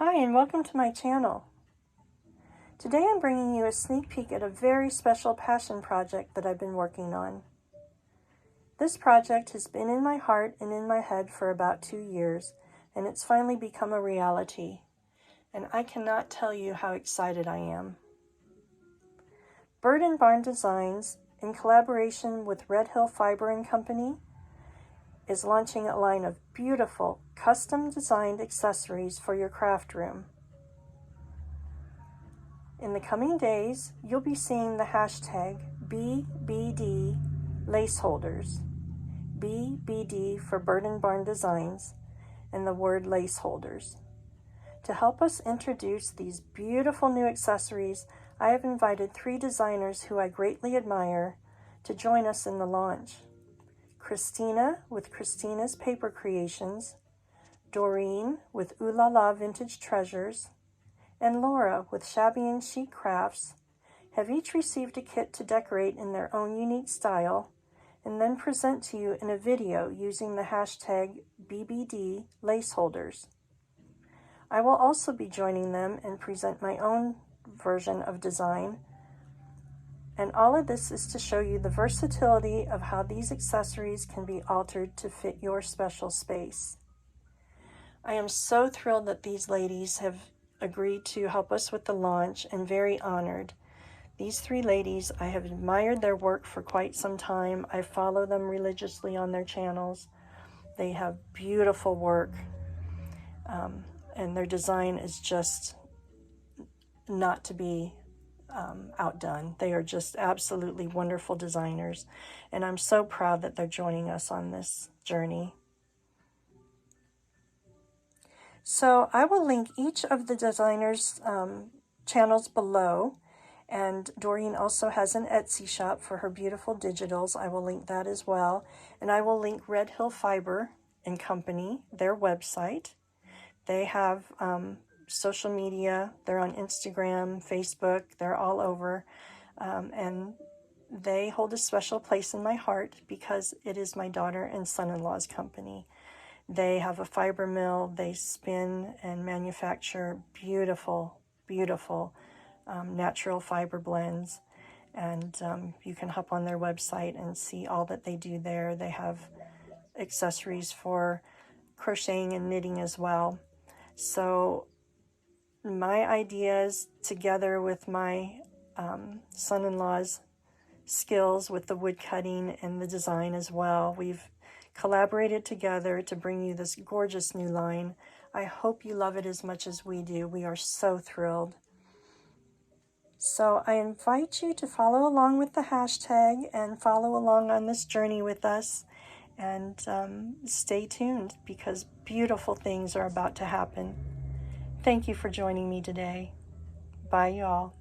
Hi, and welcome to my channel. Today I'm bringing you a sneak peek at a very special passion project that I've been working on. This project has been in my heart and in my head for about 2 years, and it's finally become a reality. And I cannot tell you how excited I am. Bird and Barn Designs, in collaboration with Red Hill Fiber and Company, is launching a line of beautiful, custom-designed accessories for your craft room. In the coming days, you'll be seeing the hashtag BBD lace holders, BBD for Bird and Barn Designs, and the word lace holders. To help us introduce these beautiful new accessories, I have invited 3 designers who I greatly admire to join us in the launch. Christina with Christina's Paper Creations, Doreen with Ooh La La Vintage Treasures, and Laura with Shabby and Chic Crafts have each received a kit to decorate in their own unique style and then present to you in a video using the hashtag BBD lace holders. I will also be joining them and present my own version of design, and all of this is to show you the versatility of how these accessories can be altered to fit your special space. I am so thrilled that these ladies have agreed to help us with the launch and very honored. These 3 ladies, I have admired their work for quite some time. I follow them religiously on their channels. They have beautiful work, and their design is just not to be outdone. They are just absolutely wonderful designers, and I'm so proud that they're joining us on this journey. So I will link each of the designers' channels below, and Doreen also has an Etsy shop for her beautiful digitals. I will link that as well, and I will link Red Hill Fiber and Company, their website. They have social media. They're on Instagram, Facebook. They're all over, and they hold a special place in my heart because it is my daughter and son-in-law's company. They have a fiber mill. They spin and manufacture beautiful, beautiful natural fiber blends. And you can hop on their website and see all that they do there. They have accessories for crocheting and knitting as well. So my ideas, together with my son-in-law's skills with the wood cutting and the design as well, we've collaborated together to bring you this gorgeous new line. I hope you love it as much as we do. We are so thrilled. So I invite you to follow along with the hashtag and follow along on this journey with us, and stay tuned because beautiful things are about to happen. Thank you for joining me today. Bye, y'all.